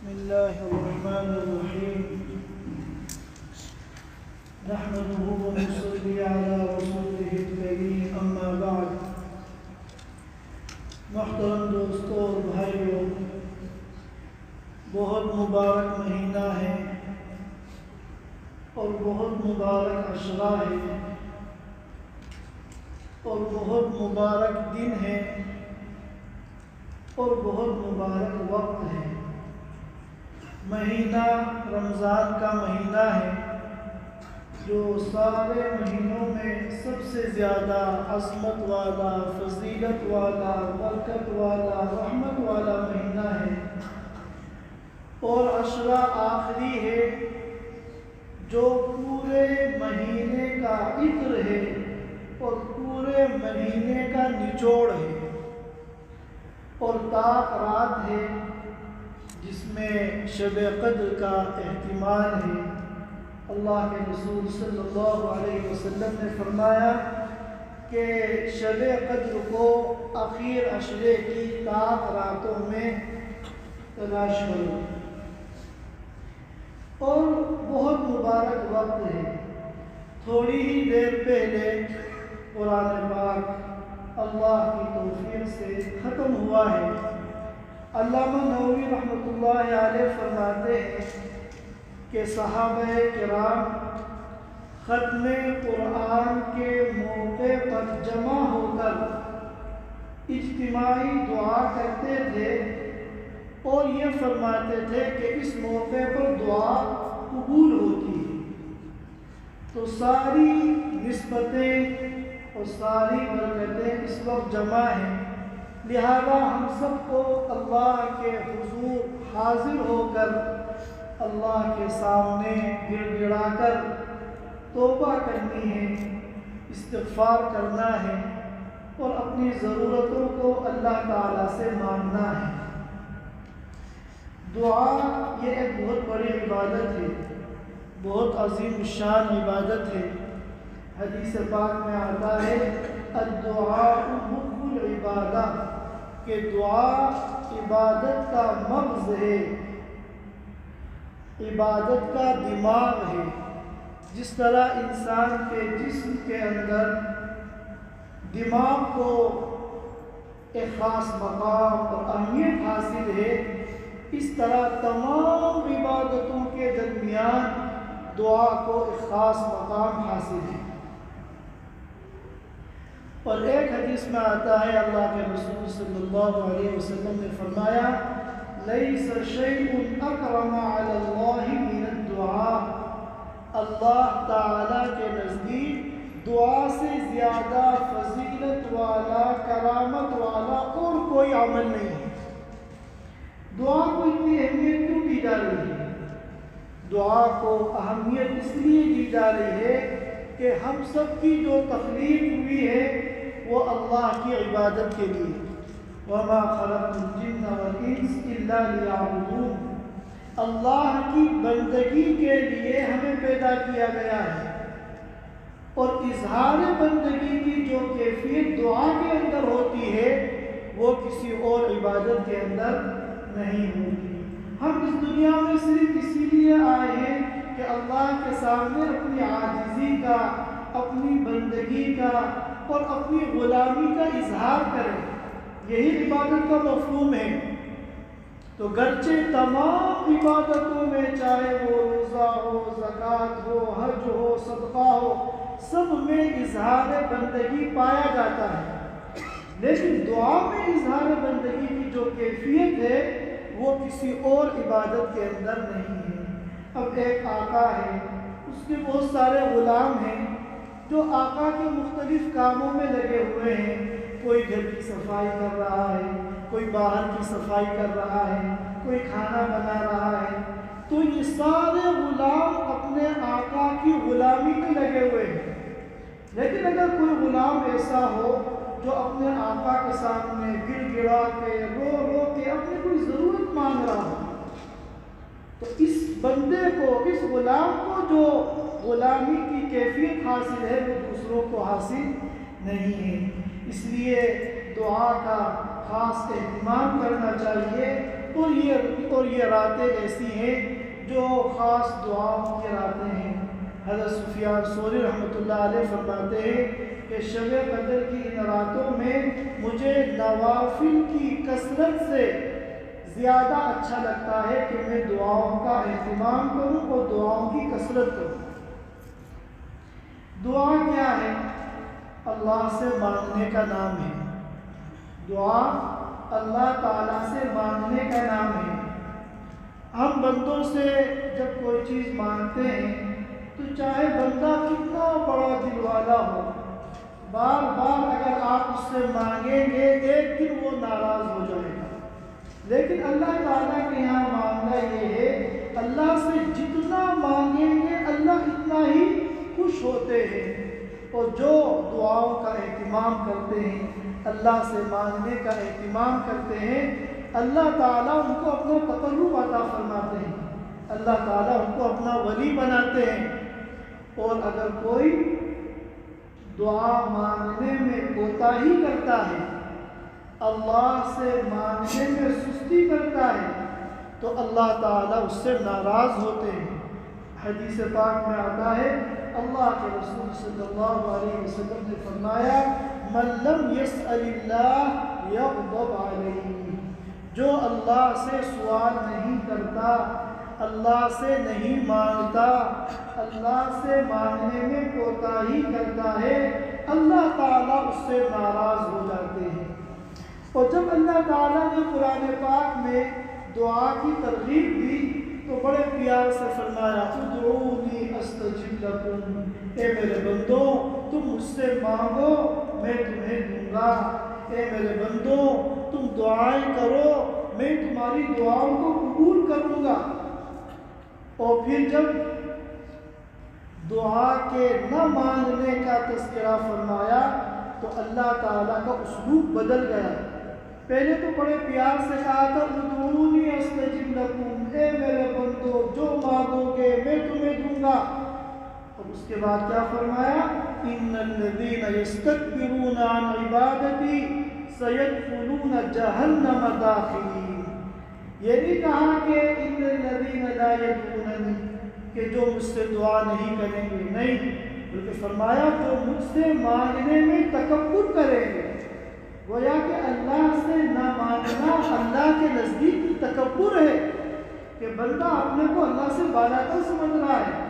بسم الله الرحمن الرحيم. نحمده ونصلي على رسوله الكريم، اما بعد. محترم دوستوں اور بھائیوں، بہت مبارک مہینہ ہے اور بہت مبارک عشرہ ہے اور بہت مبارک دن ہے اور بہت مبارک وقت ہے۔ مہینہ رمضان کا مہینہ ہے جو سارے مہینوں میں سب سے زیادہ عظمت والا، فضیلت والا، برکت والا، رحمت والا مہینہ ہے، اور عشرہ آخری ہے جو پورے مہینے کا عطر ہے اور پورے مہینے کا نچوڑ ہے، اور طاق رات ہے جس میں شب قدر کا احتمال ہے۔ اللہ کے رسول صلی اللہ علیہ وسلم نے فرمایا کہ شب قدر کو آخر عشرے کی طاق راتوں میں تلاش کرو، اور بہت مبارک وقت ہے۔ تھوڑی ہی دیر پہلے قرآن پاک اللہ کی توفیق سے ختم ہوا ہے۔ علامہ نووی رحمۃ اللہ علیہ فرماتے ہیں کہ صحابہ کرام ختم قرآن کے موقع پر جمع ہو کر اجتماعی دعا کرتے تھے اور یہ فرماتے تھے کہ اس موقع پر دعا قبول ہوتی ہے۔ تو ساری نسبتیں اور ساری برکتیں اس وقت جمع ہیں، لہذا ہم سب کو اللہ کے حضور حاضر ہو کر اللہ کے سامنے گڑ گڑا کر توبہ کرنی ہے، استغفار کرنا ہے اور اپنی ضرورتوں کو اللہ تعالیٰ سے مانگنا ہے۔ دعا یہ ایک بہت بڑی عبادت ہے، بہت عظیم الشان عبادت ہے۔ حدیث پاک میں آتا ہے الدعاء مخ العبادہ، کہ دعا عبادت کا مغز ہے، عبادت کا دماغ ہے۔ جس طرح انسان کے جسم کے اندر دماغ کو ایک خاص مقام اور اہمیت حاصل ہے، اس طرح تمام عبادتوں کے درمیان دعا کو ایک خاص مقام حاصل ہے۔ اور ایک حدیث میں آتا ہے اللہ کے رسول صلی اللہ علیہ وسلم نے فرمایا لیس شیء اکرم علی اللہ من الدعاء، اللہ تعالیٰ کے نزدیک دعا سے زیادہ فضیلت والا، کرامت والا اور کوئی عمل نہیں ہے۔ دعا کو اتنی اہمیت کیوں دی جا رہی ہے؟ دعا کو اہمیت اس لیے دی جا رہی ہے کہ ہم سب کی جو تخلیق ہوئی ہے وہ اللہ کی عبادت کے لیے، وَمَا خَلَقْتُ الْجِنَّ وَالْإِنسَ إِلَّا لِيَعْبُدُونِ، اللہ کی بندگی کے لیے ہمیں پیدا کیا گیا ہے، اور اظہار بندگی کی جو کیفیت دعا کے اندر ہوتی ہے وہ کسی اور عبادت کے اندر نہیں ہوتی۔ ہم اس دنیا میں صرف اسی لیے آئے ہیں کہ اللہ کے سامنے اپنی عاجزی کا، اپنی بندگی کا اور اپنی غلامی کا اظہار کریں، یہی عبادت کا مفہوم ہے۔ تو گرچہ تمام عبادتوں میں چاہے وہ روزہ ہو، زکوٰۃ ہو، حج ہو، صدقہ ہو، سب میں اظہار بندگی پایا جاتا ہے، لیکن دعا میں اظہار بندگی کی جو کیفیت ہے وہ کسی اور عبادت کے اندر نہیں ہے۔ اب ایک آقا ہے، اس کے بہت سارے غلام ہیں جو آقا کے مختلف کاموں میں لگے ہوئے ہیں، کوئی گھر کی صفائی کر رہا ہے، کوئی باہر کی صفائی کر رہا ہے، کوئی کھانا بنا رہا ہے۔ تو یہ سارے غلام اپنے آقا کی غلامی میں لگے ہوئے ہیں، لیکن اگر کوئی غلام ایسا ہو جو اپنے آقا کے سامنے گڑ گڑا کے، رو رو کے اپنی کوئی ضرورت مانگ رہا ہو، تو اس بندے کو، اس غلام کو جو غلامی کی کیفیت حاصل ہے وہ دوسروں کو حاصل نہیں ہے۔ اس لیے دعا کا خاص اہتمام کرنا چاہیے اور یہ راتیں ایسی ہیں جو خاص دعاؤں کی راتیں ہیں۔ حضرت سفیان ثوری رحمۃ اللہ علیہ فرماتے ہیں کہ شب قدر کی ان راتوں میں مجھے نوافل کی کثرت سے زیادہ اچھا لگتا ہے کہ میں دعاؤں کا اہتمام کروں اور دعاؤں کی کثرت کروں۔ دعا کیا ہے؟ اللہ سے مانگنے کا نام ہے۔ دعا اللہ تعالیٰ سے مانگنے کا نام ہے۔ ہم بندوں سے جب کوئی چیز مانگتے ہیں تو چاہے بندہ کتنا بڑا دل والا ہو، بار بار اگر آپ اس سے مانگیں گے ایک دن وہ ناراض ہو جائے گا۔ لیکن اللہ تعالیٰ کے یہاں معاملہ یہ ہے، اللہ سے جتنا مانگیں گے اللہ اتنا ہی خوش ہوتے ہیں۔ اور جو دعاؤں کا اہتمام کرتے ہیں، اللہ سے مانگنے کا اہتمام کرتے ہیں، اللہ تعالیٰ ان کو اپنا تقرب عطا فرماتے ہیں، اللہ تعالیٰ ان کو اپنا ولی بناتے ہیں۔ اور اگر کوئی دعا مانگنے میں کوتاہی کرتا ہے، اللہ سے مانگنے میں سستی کرتا ہے، تو اللہ تعالیٰ اس سے ناراض ہوتے ہیں۔ حدیث پاک میں آتا ہے، اللہ کے رسول صلی اللہ علیہ وسلم نے فرمایا، من لم يسأل اللہ یغضب علیہ، جو اللہ سے سوال نہیں کرتا، اللہ سے نہیں مانگتا، اللہ سے مانگنے میں کوتاہی کرتا ہے، اللہ تعالیٰ اس سے ناراض ہو جاتے ہیں۔ اور جب اللہ تعالیٰ نے قرآن پاک میں دعا کی ترغیب دی تو بڑے پیار سے فرمایا، ادعونی استجب لکم، اے میرے بندو تم مجھ سے مانگو میں تمہیں دوں گا، اے میرے بندو تم دعائیں کرو میں تمہاری دعاؤں کو قبول کروں گا۔ اور پھر جب دعا کے نہ مانگنے کا تذکرہ فرمایا تو اللہ تعالیٰ کا اسلوب بدل گیا۔ پہلے تو بڑے پیار سے کہا تھا، ادعونی استجب لکم، اے میرے بندو جو مانگو گے میں تمہیں دوں گا۔ اور اس کے بعد کیا فرمایا، ان الذین یستکبرون عن عبادتی سیدخلون جہنم داخلین۔ یہ نہیں کہا کہ ان الذین لا یدعوننی، کہ جو مجھ سے دعا نہیں کریں گے، نہیں، بلکہ فرمایا جو مجھ سے مانگنے میں تکبر کریں گے۔ گویا کہ اللہ سے نہ مانگنا اللہ کے نزدیک تکبر ہے، کہ بندہ اپنے کو اللہ سے بالاتر سمجھ رہا ہے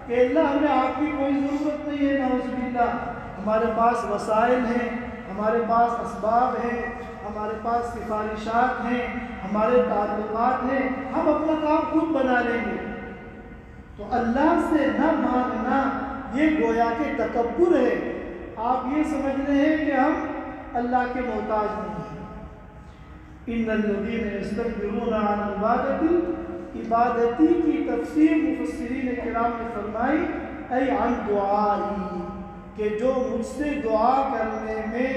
کہ اللہ ہمیں آپ کی کوئی ضرورت نہیں ہے، نعوذ باللہ، ہمارے پاس وسائل ہیں، ہمارے پاس اسباب ہیں، ہمارے پاس سفارشات ہیں، ہمارے تعلقات ہیں، ہم اپنا کام خود بنا لیں گے۔ تو اللہ سے نہ مانگنا یہ گویا کہ تکبر ہے۔ آپ یہ سمجھ رہے ہیں کہ ہم اللہ کے محتاج نہیں ہیں۔ ان الذین یستکبرون عن عبادتی، عبادتی کی تفسیر مفسرین کرام نے فرمائی، ای عن دعائی، کہ جو مجھ سے دعا کرنے میں،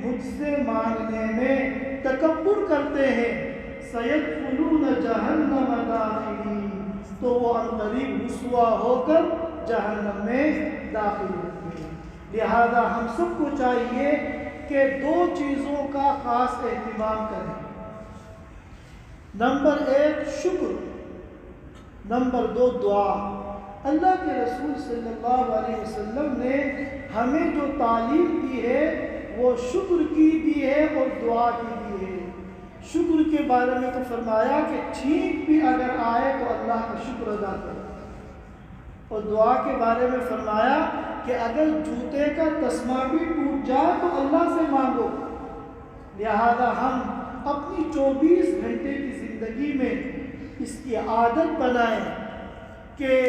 مجھ سے مانگنے میں تکبر کرتے ہیں، سیدخلون جہنم داخلین، تو وہ عنقریب رسوا ہو کر جہنم میں داخل ہوتے ہیں۔ لہذا ہم سب کو چاہیے کہ دو چیزوں کا خاص اہتمام کریں۔ نمبر 1 شکر، نمبر 2 دعا۔ اللہ کے رسول صلی اللہ علیہ وسلم نے ہمیں جو تعلیم دی ہے وہ شکر کی دی ہے اور دعا کی دی ہے۔ شکر کے بارے میں تو فرمایا کہ چھینک بھی اگر آئے تو اللہ کا شکر ادا کرو، اور دعا کے بارے میں فرمایا کہ اگر جوتے کا تسمہ بھی ٹوٹ جائے تو اللہ سے مانگو۔ لہذا ہم اپنی 24 گھنٹے کی زندگی میں اس کی عادت بنائیں کہ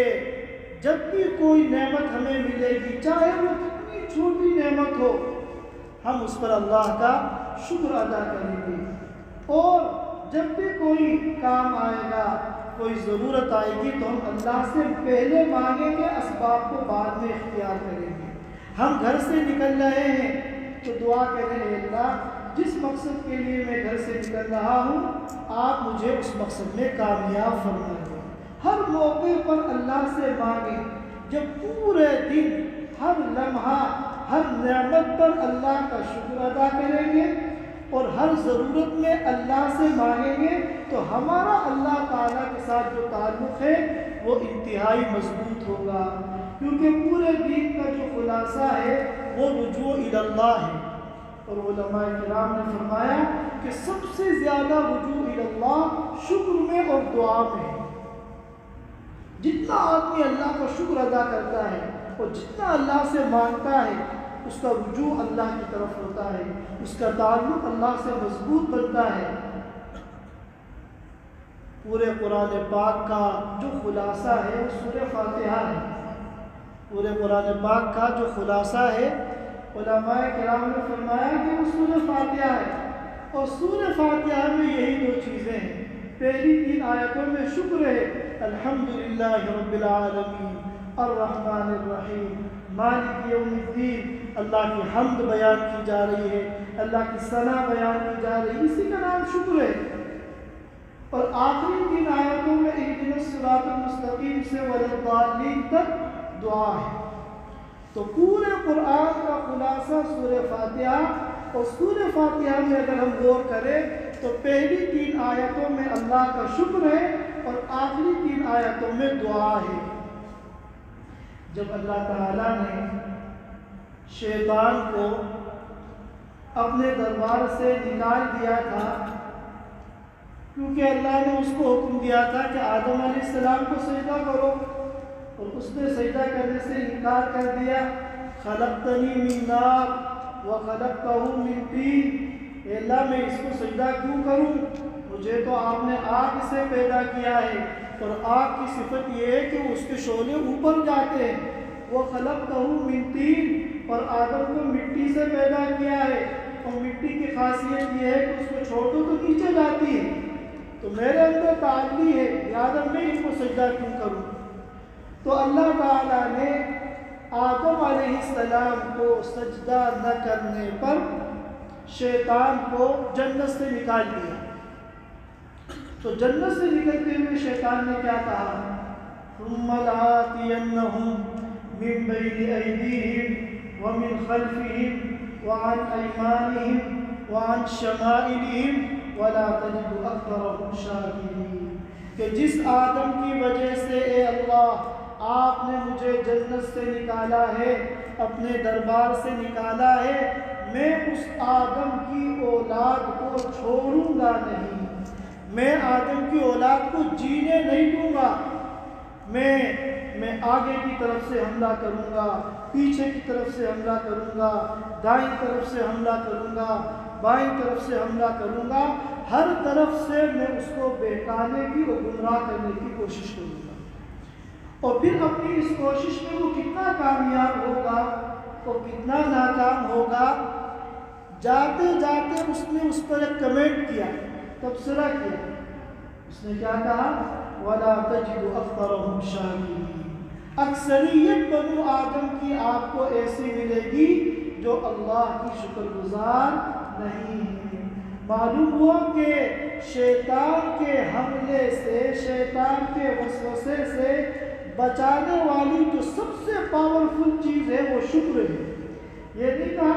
جب بھی کوئی نعمت ہمیں ملے گی، چاہے وہ کتنی چھوٹی نعمت ہو، ہم اس پر اللہ کا شکر ادا کریں گے۔ اور جب بھی کوئی کام آئے گا، کوئی ضرورت آئے گی تو ہم اللہ سے پہلے مانگیں گے، اسباب کو بعد میں اختیار کریں گے۔ ہم گھر سے نکل رہے ہیں تو دعا کریں، اے اللہ جس مقصد کے لیے میں گھر سے نکل رہا ہوں آپ مجھے اس مقصد میں کامیاب فرمائیں۔ ہر موقع پر اللہ سے مانگیں۔ جب پورے دن ہر لمحہ ہر نعمت پر اللہ کا شکر ادا کریں گے اور ہر ضرورت میں اللہ سے مانگیں گے تو ہمارا اللہ تعالیٰ کے ساتھ جو تعلق ہے وہ انتہائی مضبوط ہوگا، کیونکہ پورے دین کا جو خلاصہ ہے وہ رجوع الی اللہ ہے۔ اور علماء کرام نے فرمایا کہ سب سے زیادہ رجوع الی اللہ شکر میں اور دعا میں ہے۔ جتنا آدمی اللہ کا شکر ادا کرتا ہے اور جتنا اللہ سے مانگتا ہے، اس کا رجوع اللہ کی طرف ہوتا ہے، اس کا تعلق اللہ سے مضبوط بنتا ہے۔ پورے قرآن پاک کا جو خلاصہ ہے وہ سورہ فاتحہ ہے۔ پورے قرآن پاک کا جو خلاصہ ہے، علماء کرام نے فرمایا کہ وہ سورہ فاتحہ ہے، اور سورہ فاتحہ میں یہی دو چیزیں ہیں۔ پہلی 3 آیتوں میں شکر ہے، الحمدللہ رب العالمین الرحمن الرحیم مالک یوم الدین، اللہ کی حمد بیان کی جا رہی ہے، اللہ کی ثنا بیان کی جا رہی ہے، اسی کا نام شکر ہے۔ اور آخری 3 آیتوں میں اہدنا الصراط المستقیم سے والضالین تک دعا ہے۔ تو پورے قرآن کا خلاصہ سورہ فاتحہ، اور سورہ فاتحہ میں اگر ہم غور کریں تو پہلی 3 آیتوں میں اللہ کا شکر ہے اور آخری 3 آیتوں میں دعا ہے۔ جب اللہ تعالیٰ نے شیطان کو اپنے دربار سے نکال دیا تھا، کیونکہ اللہ نے اس کو حکم دیا تھا کہ آدم علیہ السلام کو سجدہ کرو، اور اس نے سجدہ کرنے سے انکار کر دیا۔ خلقتنی من نار وخلقتہ من طین، اے اللہ میں اس کو سجدہ کیوں کروں، مجھے تو آپ نے آگ سے پیدا کیا ہے، اور آگ کی صفت یہ ہے کہ اس کے شعلے اوپر جاتے ہیں۔ وخلقتہ من طین، اور آدم کو مٹی سے پیدا کیا ہے، اور مٹی کی خاصیت یہ ہے کہ اس کو چھوڑ دو تو نیچے جاتی ہے، تو میرے اندر تعالی ہے، لہٰذا میں اس کو سجدہ کیوں کروں۔ تو اللہ تعالیٰ نے آدم علیہ السلام کو سجدہ نہ کرنے پر شیطان کو جنت سے نکال دیا۔ تو جنت سے نکلتے ہوئے شیطان نے کیا کہا؟ ثم لآتینہم من بین ایدیہم ومن خلفہم وعن ایمانہم وعن شمائلہم ولا تجد اکثرہم شاکرین، کہ جس آدم کی وجہ سے اے اللہ آپ نے مجھے جنت سے نکالا ہے، اپنے دربار سے نکالا ہے، میں اس آدم کی اولاد کو چھوڑوں گا نہیں، میں آدم کی اولاد کو جینے نہیں دوں گا، میں آگے کی طرف سے حملہ کروں گا، پیچھے کی طرف سے حملہ کروں گا، دائیں طرف سے حملہ کروں گا، بائیں طرف سے حملہ کروں گا، ہر طرف سے میں اس کو بہکانے کی اور گمراہ کرنے کی کوشش کروں گا۔ اور پھر اپنی اس کوشش میں وہ کتنا کامیاب ہوگا اور کتنا ناکام ہوگا، جاتے جاتے اس نے اس پر ایک کمنٹ کیا، تبصرہ کیا، اس نے کیا کہا؟ وَلَا تَجِدُ أَكْثَرَهُمْ شَاكِرِينَ، اکثریت بنو آدم کی آپ کو ایسی ملے گی جو اللہ کی شکر گزار نہیں ہے۔ معلوم ہوا کہ شیطان کے حملے سے، شیطان کے وسوسے سے بچانے والی جو سب سے پاورفل چیز ہے وہ شکر ہے۔ یہ نہیں کہا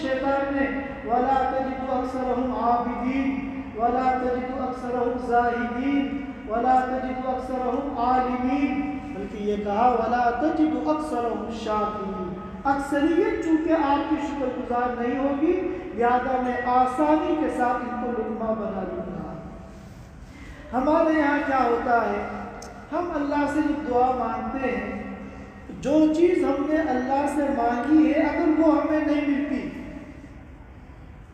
شیطان نے وَلَا تَجِدُ أَكْثَرَهُمْ عَابِدِينَ وَلَا تَجِدُ أَكْثَرَهُمْ زَاهِدِينَ وَلَا تَجِدُ أَكْثَرَهُمْ عَالِمِينَ، بلکہ یہ کہا وَلَا تَجِدُ أَكْثَرَهُمْ شَاكِرِينَ، اکثریت چونکہ آپ کی شکر گزار نہیں ہوگی، لہذا میں آسانی کے ساتھ ان کو لقمہ بنا لوں گا۔ ہمارے یہاں کیا ہوتا ہے، ہم اللہ سے جب دعا مانگتے ہیں، جو چیز ہم نے اللہ سے مانگی ہے اگر وہ ہمیں نہیں ملتی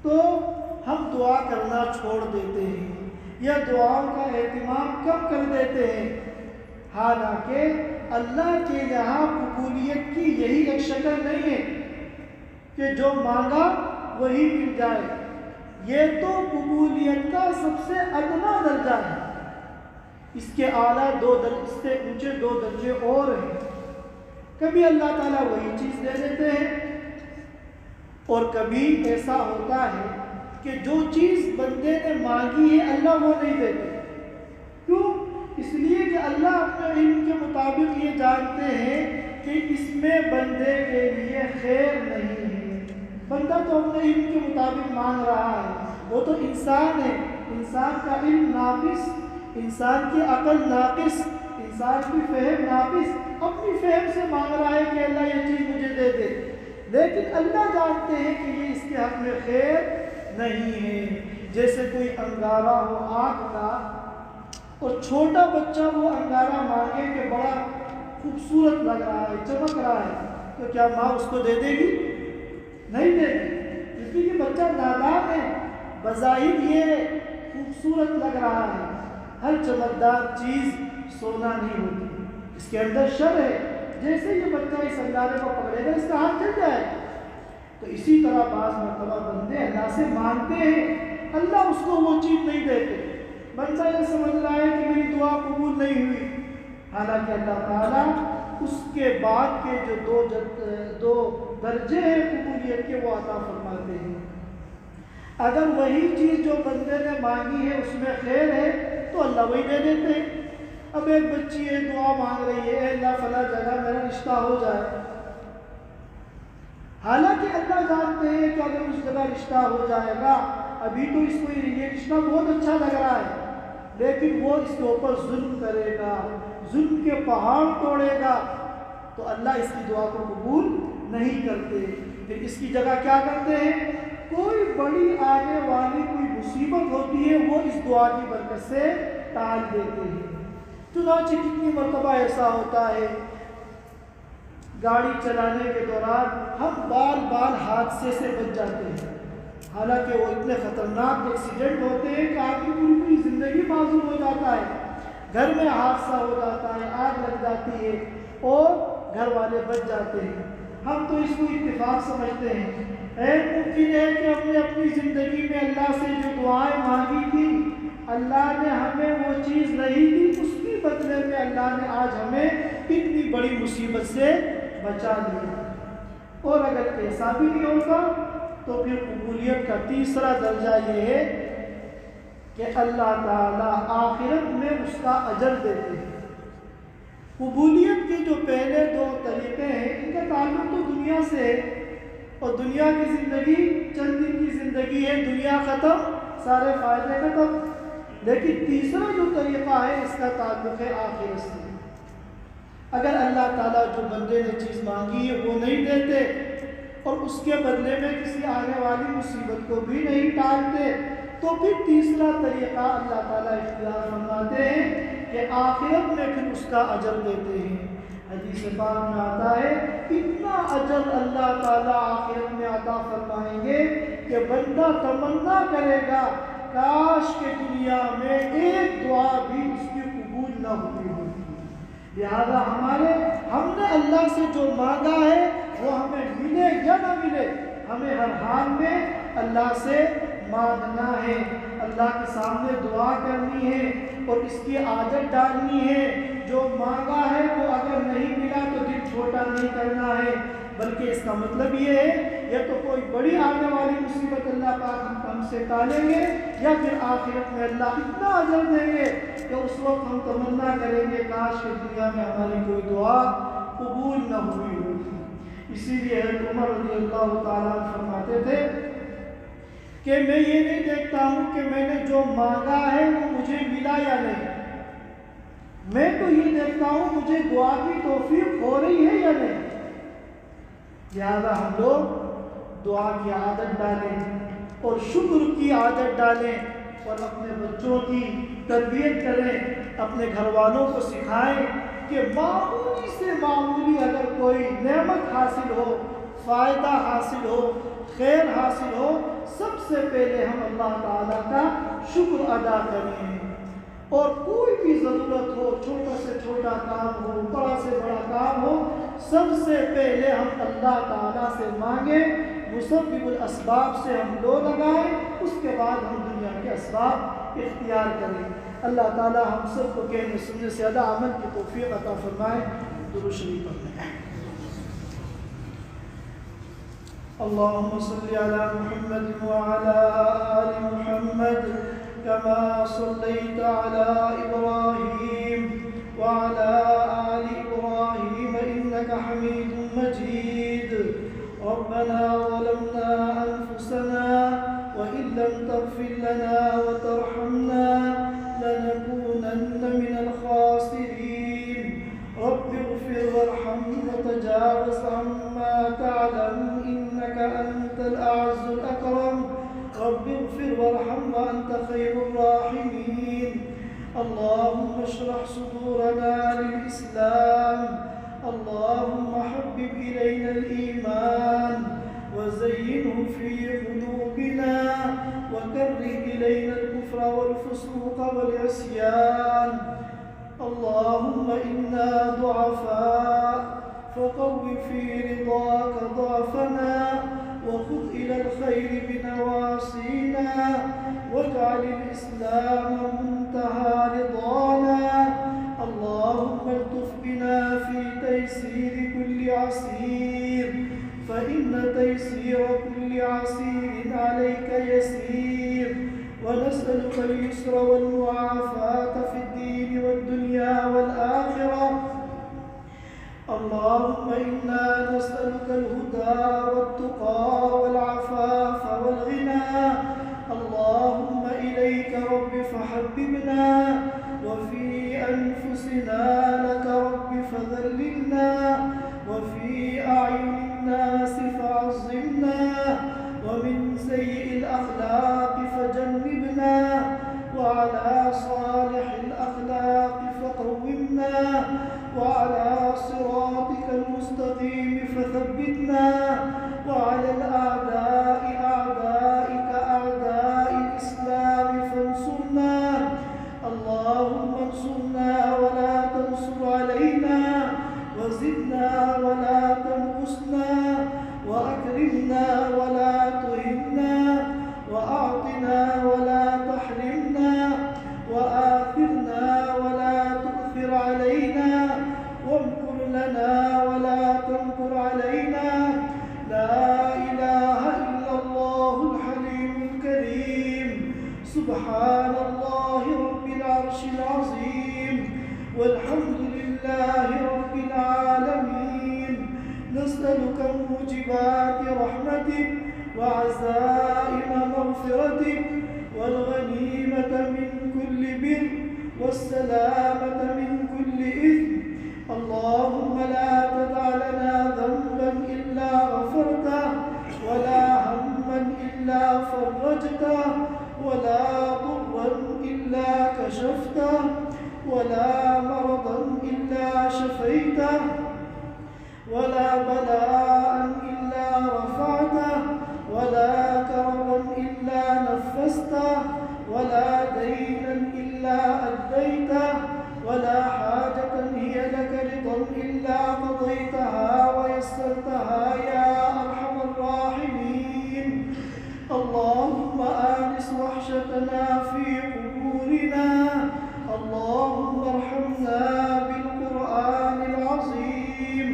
تو ہم دعا کرنا چھوڑ دیتے ہیں یا دعاؤں کا اہتمام کم کر دیتے ہیں، حالانکہ اللہ کے یہاں قبولیت کی یہی ایک شکل نہیں ہے کہ جو مانگا وہی مل جائے، یہ تو قبولیت کا سب سے ادنا درجہ ہے، اس کے اعلیٰ اس سے اونچے 2 درجے اور ہیں۔ کبھی اللہ تعالیٰ وہی چیز دے دیتے ہیں، اور کبھی ایسا ہوتا ہے کہ جو چیز بندے نے مانگی ہے اللہ وہ نہیں دیتے۔ کیوں؟ اس لیے کہ اللہ اپنے علم کے مطابق یہ جانتے ہیں کہ اس میں بندے کے لیے خیر نہیں ہے۔ بندہ تو اپنے علم کے مطابق مانگ رہا ہے، وہ تو انسان ہے، انسان کا علم ناقص، انسان کی عقل ناقص، انسان کی فہم ناقص اپنی فہم سے مانگ رہا ہے کہ اللہ یہ چیز مجھے دے دے، لیکن اللہ جانتے ہیں کہ یہ اس کے حق میں خیر نہیں ہے۔ جیسے کوئی انگارہ ہو آگ کا اور چھوٹا بچہ وہ انگارہ مانگے کہ بڑا خوبصورت لگ رہا ہے، چمک رہا ہے، تو کیا ماں اس کو دے دے گی؟ نہیں دے گی، اس لیے کہ بچہ نادان ہے، بظاہر یہ خوبصورت لگ رہا ہے۔ ہر چمکدار چیز سونا نہیں ہوتی، اس کے اندر شر ہے۔ جیسے یہ بچہ اس انگارے کو پکڑے گا اس کا ہاتھ جل جائے گا۔ تو اسی طرح بعض مرتبہ بندے اللہ سے مانگتے ہیں، اللہ اس کو وہ چیز نہیں دیتے، بندہ یہ سمجھ رہا ہے کہ میری دعا قبول نہیں ہوئی، حالانکہ اللہ تعالیٰ اس کے بعد کے جو دو درجے ہیں قبولیت کے وہ عطا فرماتے ہیں۔ اگر وہی چیز جو بندے نے مانگی ہے اس میں خیر ہے تو اللہ وہی دے دیتے ہیں۔ اب ایک بچی ہے دعا مانگ رہی ہے، اے اللہ فلاں جگہ میرا رشتہ ہو جائے، حالانکہ اللہ جانتے ہیں کہ اگر اس جگہ رشتہ ہو جائے گا، ابھی تو اس کو یہ رشتہ بہت اچھا لگ رہا ہے، لیکن وہ اس کے اوپر ظلم کرے گا، ظلم کے پہاڑ توڑے گا، تو اللہ اس کی دعا کو قبول نہیں کرتے۔ پھر اس کی جگہ کیا کرتے ہیں؟ کوئی بڑی آنے والی کوئی مصیبت ہوتی ہے وہ اس دعا کی برکت سے ٹال دیتے ہیں۔ چنانچہ کتنی مرتبہ ایسا ہوتا ہے گاڑی چلانے کے دوران ہم بار حادثے سے بچ جاتے ہیں، حالانکہ وہ اتنے خطرناک ایکسیڈنٹ ہوتے ہیں کہ آپ کی پوری زندگی معذور ہو جاتا ہے، گھر میں حادثہ ہو جاتا ہے، آگ لگ جاتی ہے اور گھر والے بچ جاتے ہیں۔ ہم تو اس کو اتفاق سمجھتے ہیں، ممکن ہے کہ ہم نے اپنی زندگی میں اللہ سے جو دعائیں مانگی تھی اللہ نے ہمیں وہ چیز نہیں دی، اس کی بدلے میں اللہ نے آج ہمیں اتنی بڑی مصیبت سے بچا لیا۔ اور اگر ایسا بھی نہیں ہوگا تو پھر قبولیت کا تیسرا درجہ یہ ہے کہ اللہ تعالیٰ آخرت میں اس کا اجر دیتے ہیں۔ قبولیت کے جو پہلے دو طریقے ہیں ان کا تعلق تو دنیا سے ہے، اور دنیا کی زندگی چند دن کی زندگی ہے، دنیا ختم سارے فائدے ختم، لیکن تیسرا جو طریقہ ہے اس کا تعلق ہے آخرت سے۔ اگر اللہ تعالیٰ جو بندے نے چیز مانگی ہے وہ نہیں دیتے اور اس کے بدلے میں کسی آنے والی مصیبت کو بھی نہیں ٹالتے، تو پھر تیسرا طریقہ اللہ تعالیٰ اختیار فرماتے ہیں کہ آخرت میں پھر اس کا اجر دیتے ہیں۔ حدیث پاک میں آتا ہے اتنا اجر اللہ تعالیٰ آخرت میں عطا فرمائیں گے کہ بندہ تمنا کرے گا کاش کہ دنیا میں ایک دعا بھی اس کی قبول نہ ہوئی ہوتی۔ لہذا ہم نے اللہ سے جو مانگا ہے وہ ہمیں ملے یا نہ ملے، ہمیں ہر حال میں اللہ سے مانگنا ہے، اللہ کے سامنے دعا کرنی ہے اور اس کی عادت ڈالنی ہے۔ جو مانگا ہے وہ اگر نہیں ملا تو دل چھوٹا نہیں کرنا ہے، بلکہ اس کا مطلب یہ ہے یا تو کوئی بڑی آنے والی مصیبت اللہ پاک ہم سے ٹالیں گے یا پھر آخرت میں اللہ اتنا اجر دیں گے کہ اس وقت ہم تمنا کریں گے کاش کہ دنیا میں ہماری کوئی دعا قبول نہ ہوئی ہوتی۔ اسی لیے حضرت عمر رضی اللہ تعالیٰ عنہ فرماتے تھے کہ میں یہ نہیں دیکھتا ہوں کہ میں نے جو مانگا ہے وہ مجھے ملا یا نہیں، میں تو یہ دیکھتا ہوں مجھے دعا کی توفیق ہو رہی ہے یا نہیں۔ لہذا ہم لوگ دعا کی عادت ڈالیں اور شکر کی عادت ڈالیں اور اپنے بچوں کی تربیت کریں، اپنے گھر والوں کو سکھائیں کہ معمولی سے معمولی اگر کوئی نعمت حاصل ہو، فائدہ حاصل ہو، خیر حاصل ہو، سب سے پہلے ہم اللہ تعالیٰ کا شکر ادا کریں، اور کوئی بھی ضرورت ہو، چھوٹا سے چھوٹا کام ہو، بڑا سے بڑا کام ہو، سب سے پہلے ہم اللہ تعالیٰ سے مانگیں، مسبب الاسباب سے ہم لو لگائیں، اس کے بعد ہم دنیا کے اسباب اختیار کریں۔ اللہ تعالیٰ ہم سب کو کہنے سننے سے زیادہ عمل کی توفیق عطا فرمائے۔ درود شریف پڑھیں۔ اللهم صل على محمد وعلى آل محمد كما صليت على إبراهيم وعلى آل إبراهيم إنك حميد مجيد. ربنا ظلمنا أنفسنا وإن لم تغفر لنا وترحمنا الخاسرين. رب اغفر وارحم وتجاوز عما تعلم إنك أنت الأعز الأكرم. رب اغفر وارحم وأنت خير الراحمين. اللهم اشرح صدورنا للإسلام. اللهم حبب إلينا الإيمان وزينه في قلوبنا وكره إلينا الكفر والفسوق والعصيان. اللهم إنا ضعفاء فقو في رضاك ضعفنا وخذ إلى الخير بنواصينا واجعل الإسلام منتهى رضانا. اللهم الطف بنا في تيسير كل عسير فإن تيسير كل عسير عليك يسير. ونسألك اليسر والمعافاة في الدين والدنيا والآخرة. اللهم إنا نسألك الهدى والتقى والعفاف والغنى. اللهم إليك رب فحببنا وفي أنفسنا لك رب فذللنا وفي أعين الناس فعظمنا ومن سيء الأخلاق فجنبنا وعلى صالح الأخلاق فقومنا وعلى صراطك المستقيم فثبتنا وعلى الأعداء أعدائك أعداء الإسلام فانصرنا. اللهم انصرنا ولا تنصر علينا وزدنا ولا تنقصنا وأكرمنا ولا تهنا وأعطنا ولا تحرمنا وآثرنا ولا تؤثر علينا وامكر لنا ولا تمكر علينا. لا إله إلا الله الحليم الكريم. سبحان الله رب العرش العظيم والحمد لله رب العالمين. نسألك موجبات رحمتك وعزائم مغفرتك والغنيمة من كل بر والسلامة من كل إثم. اللهم لا تدع لنا ذنبا إلا غفرته ولا هما إلا فرجته ولا ضرا إلا كشفته ولا مرضا إلا شفيته ولا بلاء إلا رفعته ولا كربا إلا نفسته ولا دينا إلا أديته ولا حاجة هي لك رضا إلا قضيتها ويسرتها يا أرحم الراحمين. اللهم آنس وحشتنا في قبورنا. اللهم ارحمنا بالقرآن العظيم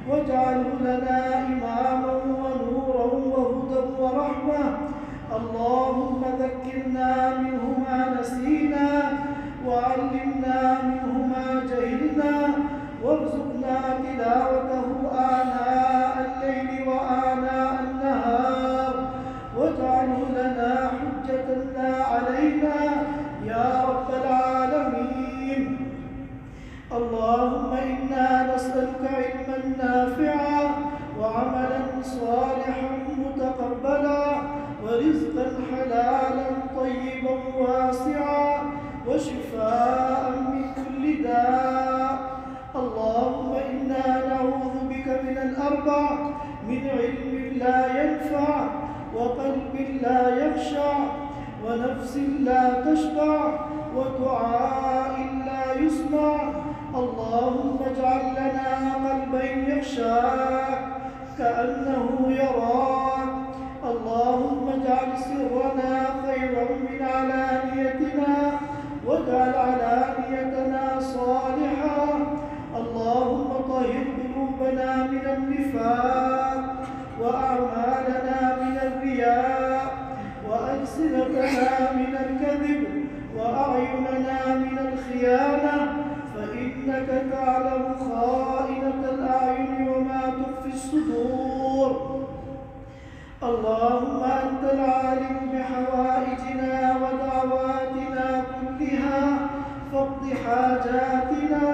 واجعله لنا إماما ونورا وهدى ورحمة. اللهم ذكرنا منه ما نسينا وعلمنا منه ما جهلنا وارزقنا تلاوته آناء الليل وآناء النهار واجعله لنا حجة لا علينا يا رب العالمين. اللهم إنا نسألك علما نافعا وعملا صالحا متقبلا ورزقا حلالا طيبا واسعا وشفاء من كل داء. اللهم إنا نعوذ بك من الأربع: من علم لا ينفع وقلب لا يخشع ونفس لا تشبع ودعاء لا يسمع. اللهم اجعل لنا قلبا يخشاك كأنه يراك. اللهم اجعل سرنا خيرا من علانيتنا واجعل علانيتنا صالحا. اللهم طهر قلوبنا من النفاق وأعمالنا من الرياء وألسنتنا من الكذب وأعيننا من الخيانة فإنك تعلم خائنة الأعين وما تخفي الصدور. اللهم أنت العالم بحوائجنا ودعواتنا كلها فاقض حاجاتنا حاجاتنا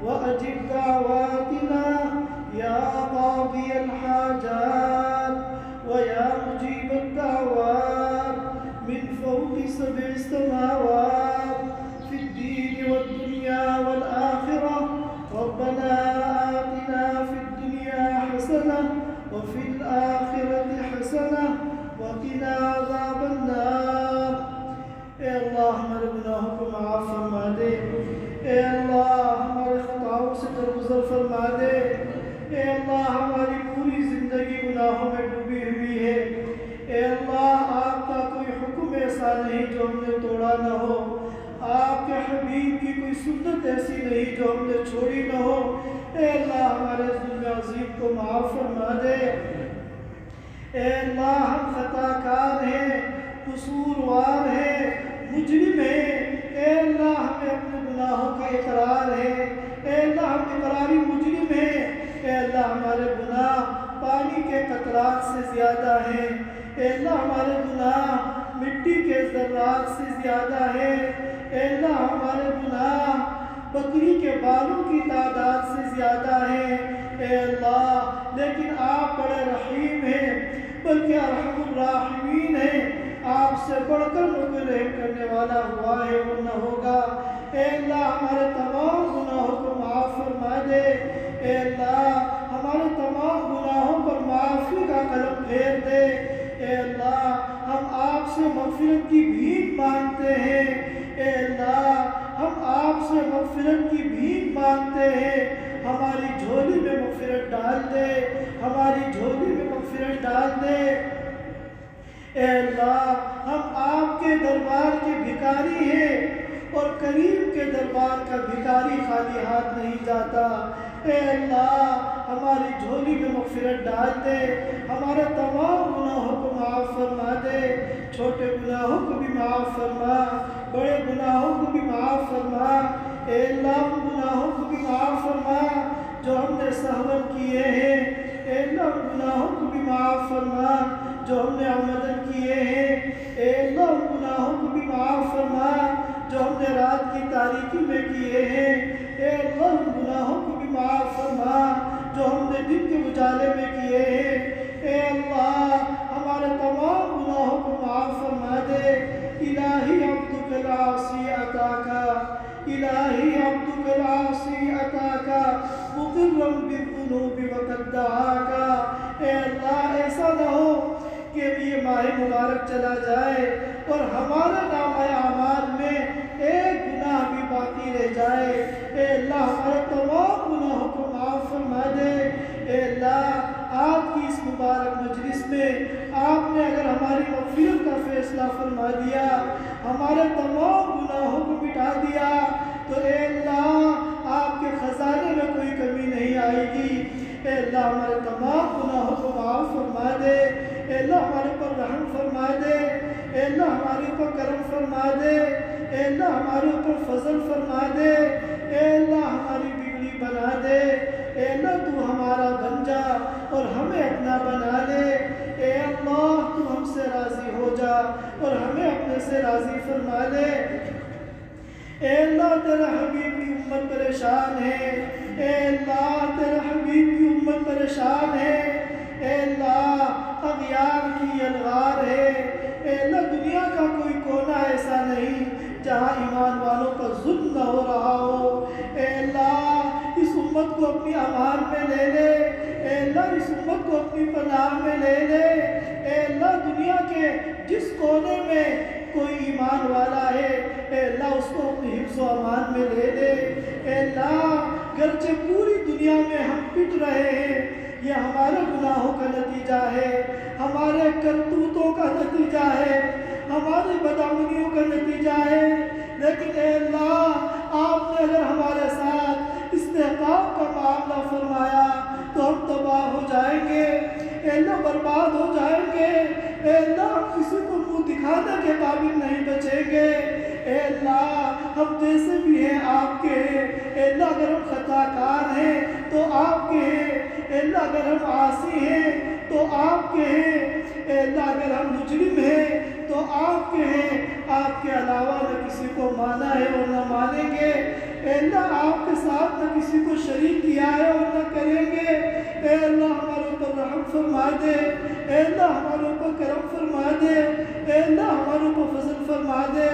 وأجب دعواتنا يا قاضي الحاجات ويا مجيب الدعوات من فوق 7 سماوات في الدين والدنيا والآخرة. ربنا آتنا في الدنيا حسنة وفي الآخرة حسنة وقنا عذاب النار. اے اللہ ہمارے گناہوں کو معاف فرما دے. اے اللہ ہمارے خطاؤں سے درگزر فرما دے. اے اللہ ہماری پوری زندگی گناہوں میں ڈوبی ہوئی ہے. اے اللہ آپ کا کوئی حکم ایسا نہیں جو ہم نے توڑا نہ ہو. آپ کے حبیب کی کوئی سنت ایسی نہیں جو ہم نے چھوڑی نہ ہو. اے اللہ ہمارے ظلم عظیم کو معاف فرما دے. اے اللہ ہم خطا کار ہیں, قصوروار ہیں, مجرم ہیں. اے اللہ ہمیں اپنے گناہوں کا اقرار ہے. اے اللہ ہم اقراری مجرم ہیں. اے اللہ ہمارے گناہ پانی کے قطرات سے زیادہ ہیں. اے اللہ ہمارے گناہ مٹی کے ذرات سے زیادہ ہیں. اے اللہ ہمارے گناہ بکری کے بالوں کی تعداد سے زیادہ ہیں. اے اللہ لیکن آپ بڑے رحیم ہیں, بلکہ ارحم الراحمین ہیں. آپ سے بڑھ کر کوئی رحم کرنے والا ہوا ہے اور نہ ہوگا. اے اللہ ہمارے تمام گناہوں کو معاف فرما دے. اے اللہ ہمارے تمام گناہوں پر معافی کا قلم پھیر دے. اے اللہ ہم آپ سے مغفرت کی بھیک مانگتے ہیں. اے اللہ ہم آپ سے مغفرت کی بھیک مانگتے ہیں. ہماری جھولی میں مغفرت ڈال دے. ہماری جھولی میں مغفرت ڈال دے. اے اللہ ہم آپ کے دربار کے بھکاری ہیں اور کریم کے دربار کا بھکاری خالی ہاتھ نہیں جاتا. اے اللہ ہماری جھولی میں مغفرت ڈال دے. ہمارے تمام گناہوں کو معاف فرما دے. چھوٹے گناہوں کو بھی معاف فرما, بڑے گناہوں کو بھی معاف فرما. اے اللہ ان گناہوں کو بھی معاف فرما جو ہم نے سہون کیے ہیں. اے اللہ ان گناہوں کو بھی معاف فرما جو ہم نے عمدن کیے ہیں. اے اللہ ان گناہوں کو بھی معاف فرما جو ہم نے رات کی تاریکی میں کیے ہیں. اے اللہ ان گناہوں کو بھی معاف فرما جو ہم نے دن کے اجالے میں کیے ہیں. اے اللہ ہمارے تمام گناہوں کو معاف فرما دے. الہی عبدک العاصی عطاکا, الہی عبدک العاصی عطاکا مقرا بالذنوب وقد دعاکا. اے اللہ ایسا نہ ہو کہ یہ ماہ مبارک چلا جائے اور ہمارے نامہ اعمال میں ایک گناہ بھی باقی رہ جائے. اے اللہ ہمارے تمام گناہوں کو معاف فرما دے. اے اللہ آج کی اس مبارک مجلس میں آپ نے اگر ہماری مغفرت کا فیصلہ فرما دیا, ہمارے تمام گناہوں کو مٹا دیا, تو اے اللہ آپ کے خزانے میں کوئی کمی نہیں آئے گی. اے اللہ ہمارے تمام گناہوں کو معاف فرما دے. اے اللہ ہمارے پر رحم فرما دے. اے اللہ ہمارے اوپر کرم فرما دے. اے اللہ ہمارے اوپر فضل فرما دے. اے اللہ ہماری بگڑی بنا دے. اے اللہ تو ہمارا بن جا اور ہمیں اپنا بنا لے. اے اللہ تو ہم سے راضی ہو جا اور ہمیں اپنے سے راضی فرما لے. اے اللہ تیرے حبیب کی امت پریشان ہے. اے اللہ تیرے حبیب کی امت پریشان ہے. اے اللہ اغیار کی الغار ہے. اے اللہ دنیا کا کوئی کونا ایسا نہیں جہاں ایمان والوں پر ظلم نہ ہو رہا ہو. اے اللہ اس امت کو اپنی امان میں لے لے. اے اللہ اس امت کو اپنی پناہ میں لے لے. اے اللہ دنیا کے جس کونے میں کوئی ایمان والا ہے, اے اللہ اس کو اپنی حفظ و امان میں لے لے. اے اللہ گرچہ پوری دنیا میں ہم پٹ رہے ہیں, یہ ہمارے گناہوں کا نتیجہ ہے, ہمارے کرتوتوں کا نتیجہ ہے, ہماری بدعملیوں کا نتیجہ ہے. لیکن اے اللہ آپ نے اگر ہمارے ساتھ استحقاق کا معاملہ فرمایا تو ہم تباہ ہو جائیں گے. اے اللہ برباد ہو جائیں گے. اے اللہ ہم کسی کو منہ دکھانے کے قابل نہیں بچیں گے. اے اللہ ہم جیسے بھی ہیں آپ کے ہیں. اے اللہ اگر ہم خطا کار ہیں تو آپ کے ہیں. اے اللہ اگر ہم عاصی ہیں تو آپ کے ہیں. اے اللہ اگر ہم مجرم ہیں تو آپ کے ہیں. آپ کے علاوہ نہ کسی کو مانا ہے اور نہ مانیں گے. اے اللہ آپ کے ساتھ نہ کسی کو شریک کیا ہے اور نہ کریں گے، اے اللہ ہمارے اوپر رحم فرما دے، اے اللہ ہمارے اوپر کرم فرما دے، اے اللہ ہمارے اوپر فضل فرما دے،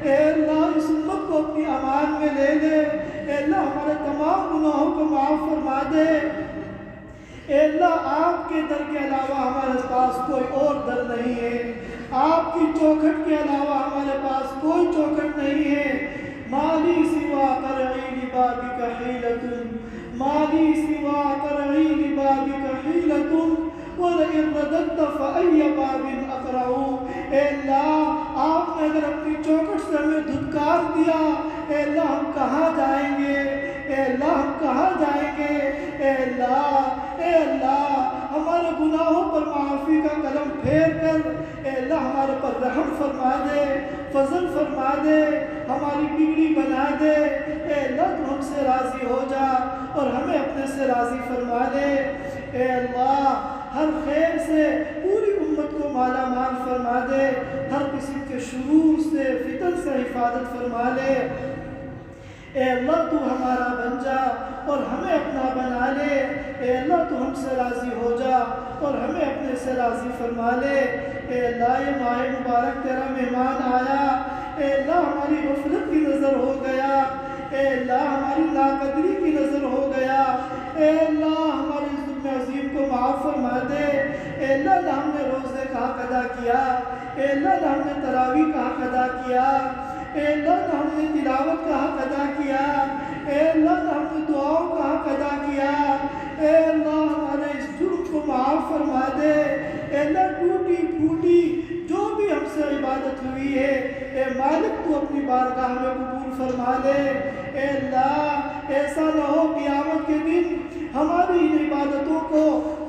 اے اللہ اس امت کو اپنی امان میں لے لے، اے اللہ ہمارے تمام گناہوں کو معاف فرما دے، اے اللہ آپ کے در کے علاوہ ہمارے پاس کوئی اور در نہیں ہے، آپ کی چوکھٹ کے علاوہ ہمارے پاس کوئی چوکھٹ نہیں ہے۔ مالی سوا قرعی لبابک حیلۃ، مالی سوا قرعی لبابک حیلۃ، وَلَئِن رَّدَدتَّ فَأَيَّ بَابٍ أَقْرَعُ۔ اے اللہ آپ نے اگر اپنی چوکھٹ سے ہمیں دھتکار دیا، اے اللہ ہم کہاں جائیں گے، اے اللہ ہم کہاں جائیں گے، اے اللہ ہمارے گناہوں پر معافی کا قلم پھیر کر اے اللہ ہمارے پر رحم فرما دے، فضل فرما دے، ہماری بگڑی بنا دے، اے اللہ تو ہم سے راضی ہو جا اور ہمیں اپنے سے راضی فرما دے، اے اللہ ہر خیر سے پوری امت کو مالا مال فرما دے، ہر قسم کے شرور سے فتن سے حفاظت فرما لے، اے اللہ تو ہمارا بن جا اور ہمیں اپنا بنا لے، اے اللہ تو ہم سے راضی ہو جا اور ہمیں اپنے سے راضی فرما لے، اے اللہ یہ ماہ مبارک تیرا مہمان آیا، اے اللہ ہماری غفلت کی نظر ہو گیا، اے اللہ ہماری ناقدری کی نظر ہو گیا، اے اللہ ہمارے ظلم عظیم کو معاف فرما دے، اے اللہ نہ ہم نے روزے کا حق ادا کیا، اے اللہ نہ ہم نے تراویح کا حق ادا کیا، اے اللہ نہ ہم نے تلاوت کا حق ادا کیا، اے اللہ نہ ہم نے دعاؤں کا حق ادا کیا، اے اللہ ہمارے اس جرم کو معاف فرما دے، اے اللہ ٹوٹی پھوٹی جو بھی ہم سے عبادت ہوئی ہے اے مالک تو اپنی بارگاہ میں قبول فرما لے، اے اللہ ایسا نہ ہو قیامت کے دن ہماری ان عبادتوں کو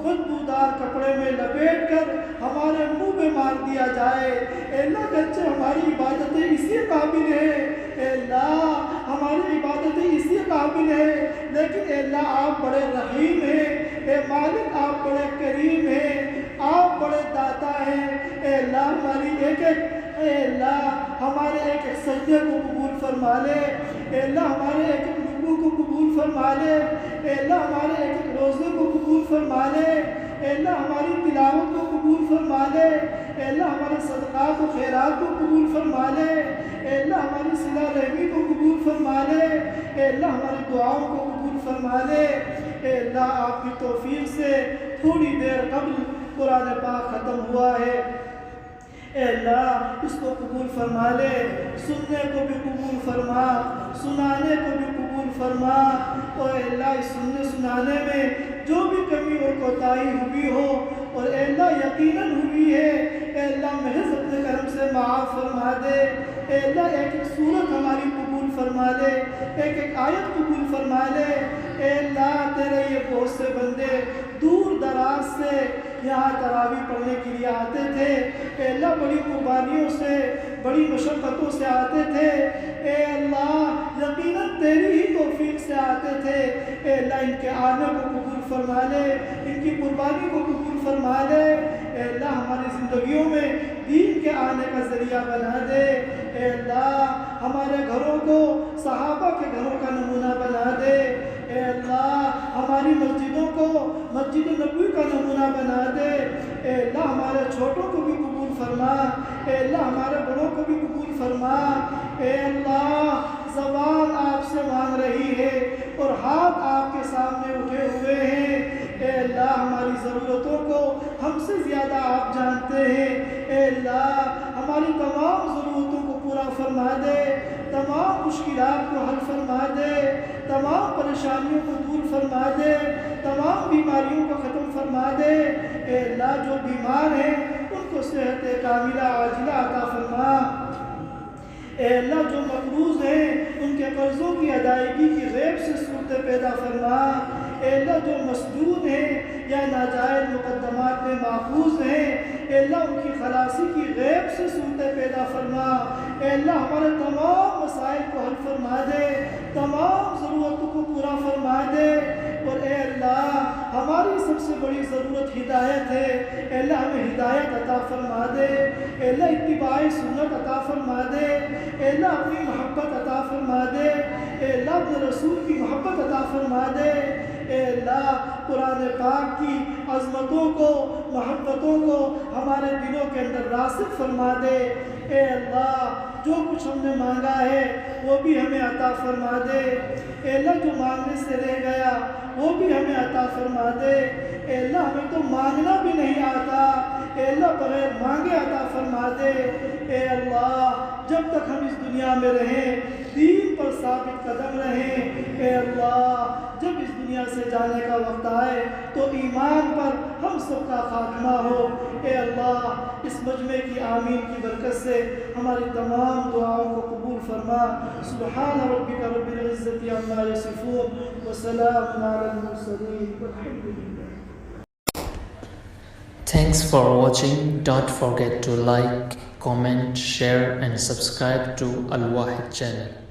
بدبودار کپڑے میں لپیٹ کر ہمارے منہ پہ مار دیا جائے، اے اللہ گرچہ ہماری عبادتیں اسی قابل ہیں، اے اللہ ہماری عبادتیں اسی قابل ہیں، لیکن اے اللہ آپ بڑے رحیم ہیں، اے مالک آپ بڑے کریم ہیں، آپ بڑے داتا ہیں، اے اللہ ہماری اے اللہ ہمارے ایک ایک سجدے کو قبول فرما لے، اے اللہ ہمارے ایک ایک رکوع کو قبول فرما لے، اے اللہ ہمارے ایک ایک روزے کو قبول فرما لے، اے اللہ ہماری تلاوت کو قبول فرما لے، اے اللہ ہمارے صدقات و خیرات کو قبول فرما لے، اے اللہ ہماری صلہ رحمی کو قبول فرما لے، اے اللہ ہماری دعاؤں کو قبول فرما لے، اے اللہ آپ کی توفیق سے تھوڑی دیر قبل قرآن پاک ختم ہوا ہے، اے اللہ اس کو قبول فرما لے، سننے کو بھی قبول فرما، سنانے کو بھی قبول فرما، اور اے اللہ اس سننے سنانے میں جو بھی کمی اور کوتاہی ہوئی ہو اور اے اللہ یقیناً ہوئی ہے، اے اللہ محض اپنے کرم سے معاف فرما دے، اے اللہ ایک ایک سورت ہماری قبول فرما لے، ایک ایک آیت قبول فرما لے، اے اللہ تیرے یہ بہت سے بندے دور دراز سے یہاں تراویح پڑھنے کے لیے آتے تھے، اے اللہ بڑی قربانیوں سے بڑی مشقتوں سے آتے تھے، اے اللہ یقیناً تیری ہی توفیق سے آتے تھے، اے اللہ ان کے آنے کو قبول فرما لے، ان کی قربانی کو قبول فرما لے، اے اللہ ہماری زندگیوں میں دین کے آنے کا ذریعہ بنا دے، اے اللہ ہمارے گھروں کو صحابہ کے گھروں کا نمونہ بنا دے، اے اللہ ہماری مسجدوں کو مسجد نبوی کا نمونہ بنا دے، اے اللہ ہمارے چھوٹوں کو بھی قبول فرما، اے اللہ ہمارے بڑوں کو بھی قبول فرما، اے اللہ زبان آپ سے مانگ رہی ہے اور ہاتھ آپ کے سامنے اٹھے ہوئے ہیں، اے اللہ ہماری ضرورتوں کو ہم سے زیادہ آپ جانتے ہیں، اے اللہ ہماری تمام ضرورتوں کو پورا فرما دے، تمام مشکلات کو حل فرما دے، تمام پریشانیوں کو دور فرما دے، تمام بیماریوں کو ختم فرما دے، اے اللہ جو بیمار ہیں ان کو صحت کاملہ عاجلہ عطا فرما، اے اللہ جو مقروض ہیں ان کے قرضوں کی ادائیگی کی غیب سے صورتیں پیدا فرما، اے اللہ جو مسجون ہیں یا ناجائز مقدمات میں ماخوذ ہیں، اے اللہ ان کی خلاصی کی غیب سے صورتیں پیدا فرما، اے اللہ ہمارے تمام مسائل کو حل فرما دے، تمام ضرورتوں کو پورا فرما دے، اور اے اللہ ہماری سب سے بڑی ضرورت ہدایت ہے، اے اللہ ہمیں ہدایت عطا فرما دے، اے اللہ اتباع سنت عطا فرما دے، اے اللہ اپنی محبت عطا فرما دے، اے اللہ اپنے رسول کی محبت عطا فرما دے، اے اللہ قرآن پاک کی عظمتوں کو، محبتوں کو ہمارے دلوں کے اندر راسخ فرما دے، اے اللہ جو کچھ ہم نے مانگا ہے وہ بھی ہمیں عطا فرما دے، اے اللہ جو مانگنے سے رہ گیا وہ بھی ہمیں عطا فرما دے، اے اللہ ہمیں تو مانگنا بھی نہیں آتا، اے اللہ بغیر مانگے عطا فرما دے، اے اللہ جب تک ہم اس دنیا میں رہیں دین پر ثابت قدم رہیں، اے اللہ جب اس دنیا سے جانے کا وقت آئے تو ایمان پر ہم سب کا خاتمہ ہو، اے اللہ اس مجمع کی آمین کی برکت سے ہماری تمام دعاؤں کو قبول فرما۔ سبحان ربک رب العزت عما یصفون وسلام علی المرسلین والحمد للہ۔ Thanks for watching. Don't forget to like, comment, share and subscribe to Al Wahid channel.